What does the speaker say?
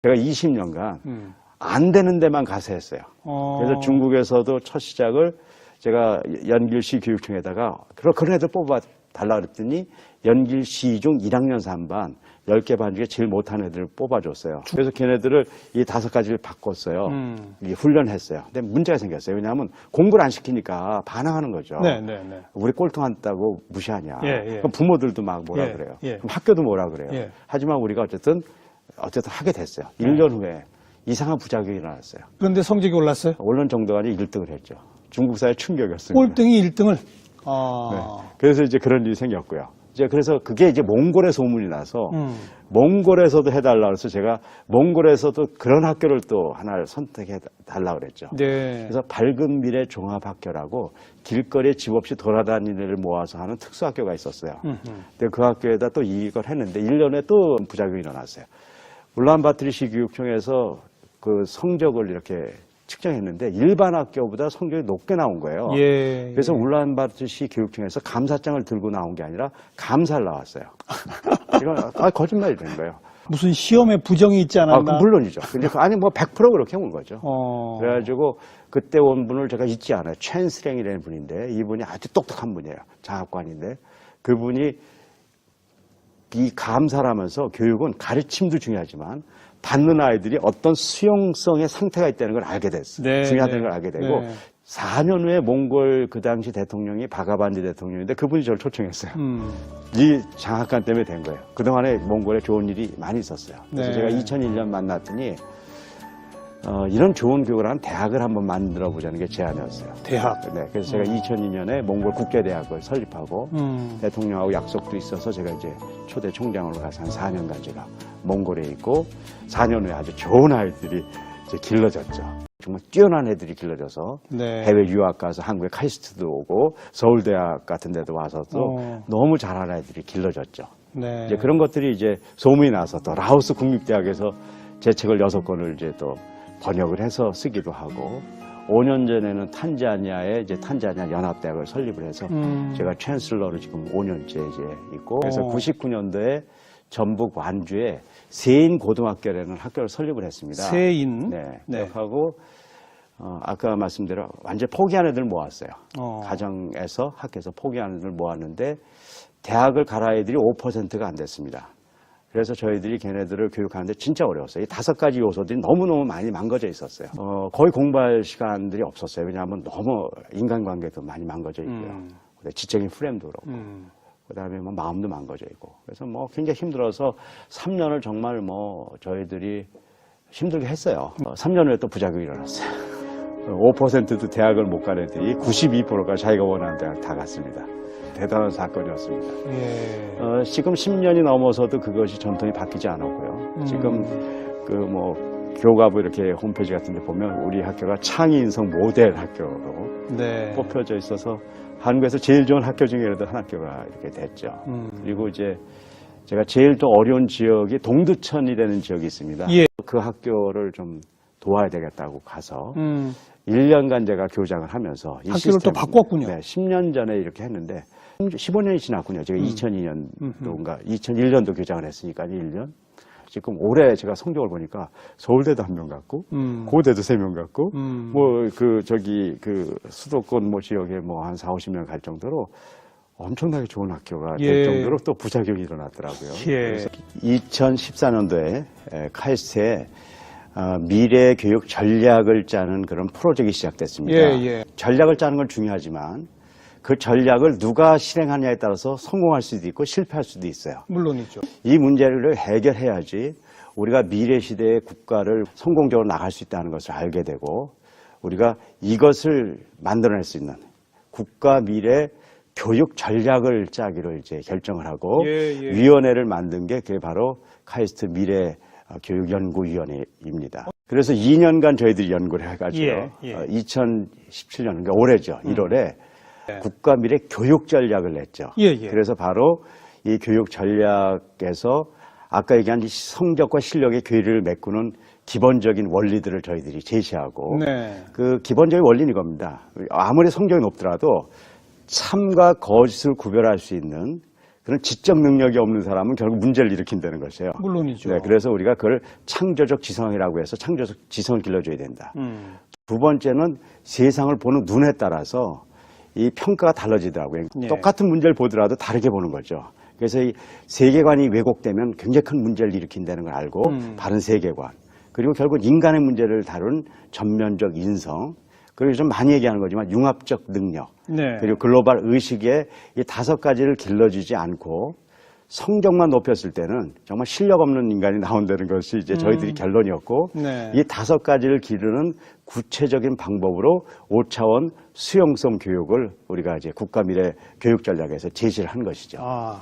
제가 20년간 안 되는 데만 가서 했어요. 그래서 중국에서도 첫 시작을 제가 연길시 교육청에다가 그런 애들 뽑아 달라 그랬더니 연길시 중 1학년 3반 10개 반 중에 제일 못하는 애들을 뽑아줬어요. 그래서 걔네들을 이 5가지를 바꿨어요. 훈련했어요. 근데 문제가 생겼어요. 왜냐하면 공부를 안 시키니까 반항하는 거죠. 우리 꼴통한다고 무시하냐. 그럼 부모들도 막 뭐라 그래요. 그럼 학교도 뭐라 그래요. 하지만 우리가 어쨌든 하게 됐어요. 1년 후에 이상한 부작용이 일어났어요. 그런데 성적이 올랐어요? 올른 정도가 아니라 1등을 했죠. 중국 사회 충격이었습니다. 꼴등이 1등을? 네. 그래서 이제 그런 일이 생겼고요. 그래서 그게 이제 몽골에 소문이 나서 몽골에서도 해달라 그래서 제가 몽골에서도 그런 학교를 또 하나를 선택해 달라 그랬죠. 네. 그래서 밝은 미래 종합학교라고 길거리에 집 없이 돌아다니는 애를 모아서 하는 특수학교가 있었어요. 근데 그 학교에다 또 이걸 했는데 1년에 또 부작용이 일어났어요. 울란바토르시 교육청에서 그 성적을 이렇게 측정했는데 일반 학교보다 성적이 높게 나온 거예요. 그래서 울란바토르시 교육청에서 감사장을 들고 나온 게 아니라 감사를 나왔어요. 이건 거짓말이 된 거예요. 무슨 시험에 부정이 있지 않았나? 물론이죠. 근데 아니 뭐 100% 그렇게 온 거죠. 그래가지고 그때 온 분을 제가 잊지 않아요. 첸스랭이라는 분인데 이분이 아주 똑똑한 분이에요. 장학관인데 그분이 이 감사를 하면서 교육은 가르침도 중요하지만 받는 아이들이 어떤 수용성의 상태가 있다는 걸 알게 됐어요. 중요하다는 걸 알게 되고 4년 후에 몽골 그 당시 대통령이 바가반디 대통령인데 그분이 저를 초청했어요. 이 장학관 때문에 된 거예요. 그동안에 몽골에 좋은 일이 많이 있었어요. 그래서 제가 2001년 만났더니 이런 좋은 교육을 하는 대학을 한번 만들어 보자는 게 제안이었어요. 대학? 네. 그래서 제가 2002년에 몽골 국제대학을 설립하고 대통령하고 약속도 있어서 제가 이제 초대 총장으로 가서 한 4년간 제가 몽골에 있고 4년 후에 아주 좋은 아이들이 이제 길러졌죠. 정말 뛰어난 애들이 길러져서 해외 유학 가서 한국에 카이스트도 오고 서울대학 같은 데도 와서 또 너무 잘하는 애들이 길러졌죠. 이제 그런 것들이 이제 소문이 나서 또 라오스 국립대학에서 제 책을 6권을 이제 또 번역을 해서 쓰기도 하고 5년 전에는 탄자니아에 이제 탄자니아 연합대학을 설립을 해서 제가 챈슬러로 지금 5년째 이제 있고 그래서 99년도에 전북 완주에 세인 고등학교라는 학교를 설립을 했습니다. 세인? 네. 하고 아까 말씀대로 완전 포기한 애들 모았어요. 가정에서 학교에서 포기한 애들 모았는데 대학을 갈 아이들이 5%가 안 됐습니다. 그래서 저희들이 걔네들을 교육하는데 진짜 어려웠어요. 이 5가지 요소들이 너무너무 많이 망가져 있었어요. 거의 공부할 시간들이 없었어요. 왜냐하면 너무 인간관계도 많이 망가져 있고요. 지적인 프레임도 그렇고. 그다음에 뭐 마음도 망가져 있고. 그래서 뭐 굉장히 힘들어서 3년을 정말 뭐 저희들이 힘들게 했어요. 3년 후에 또 부작용이 일어났어요. 5%도 대학을 못 간 애들이 92%가 자기가 원하는 대학 다 갔습니다. 대단한 사건이었습니다. 지금 10년이 넘어서도 그것이 전통이 바뀌지 않았고요. 지금 그 뭐 교과부 이렇게 홈페이지 같은 데 보면 우리 학교가 창의 인성 모델 학교로 뽑혀져 있어서 한국에서 제일 좋은 학교 중에라도 한 학교가 이렇게 됐죠. 그리고 이제 제가 제일 좀 어려운 지역이 동두천이라는 지역이 있습니다. 그 학교를 좀 도와야 되겠다고 가서 1년간 제가 교장을 하면서 이 학교를 또 바꿨군요. 네, 10년 전에 이렇게 했는데 15년이 지났군요. 제가 2002년도인가 2001년도 교장을 했으니까 1년. 지금 올해 제가 성적을 보니까 서울대도 1명 갔고 고대도 3명 갔고 뭐 그 수도권 뭐 지역에 뭐 한 40-50명 갈 정도로 엄청나게 좋은 학교가 될 정도로 또 부작용이 일어났더라고요. 그래서 2014년도에 카이스트에 미래 교육 전략을 짜는 그런 프로젝트가 시작됐습니다. 전략을 짜는 건 중요하지만 그 전략을 누가 실행하냐에 따라서 성공할 수도 있고 실패할 수도 있어요. 물론이죠. 이 문제를 해결해야지 우리가 미래 시대의 국가를 성공적으로 나갈 수 있다는 것을 알게 되고 우리가 이것을 만들어낼 수 있는 국가 미래 교육 전략을 짜기로 이제 결정을 하고 위원회를 만든 게 그게 바로 카이스트 미래 교육연구위원회입니다. 그래서 2년간 저희들이 연구를 해가지고 2017년, 그러니까 올해죠. 1월에 국가 미래 교육 전략을 냈죠. 그래서 바로 이 교육 전략에서 아까 얘기한 성적과 실력의 괴리를 메꾸는 기본적인 원리들을 저희들이 제시하고 그 기본적인 원리는 이겁니다. 아무리 성적이 높더라도 참과 거짓을 구별할 수 있는 그런 지적 능력이 없는 사람은 결국 문제를 일으킨다는 것이에요. 물론이죠. 네, 그래서 우리가 그걸 창조적 지성이라고 해서 창조적 지성을 길러줘야 된다. 두 번째는 세상을 보는 눈에 따라서 이 평가가 달라지더라고요. 네. 똑같은 문제를 보더라도 다르게 보는 거죠. 그래서 이 세계관이 왜곡되면 굉장히 큰 문제를 일으킨다는 걸 알고 바른 세계관, 그리고 결국 인간의 문제를 다룬 전면적 인성, 그리고 좀 많이 얘기하는 거지만 융합적 능력, 네. 그리고 글로벌 의식의 이 5가지를 길러주지 않고 성적만 높였을 때는 정말 실력 없는 인간이 나온다는 것이 이제 저희들이 결론이었고, 네. 이 5가지를 기르는 구체적인 방법으로 5차원 수용성 교육을 우리가 이제 국가 미래 교육 전략에서 제시를 한 것이죠. 아,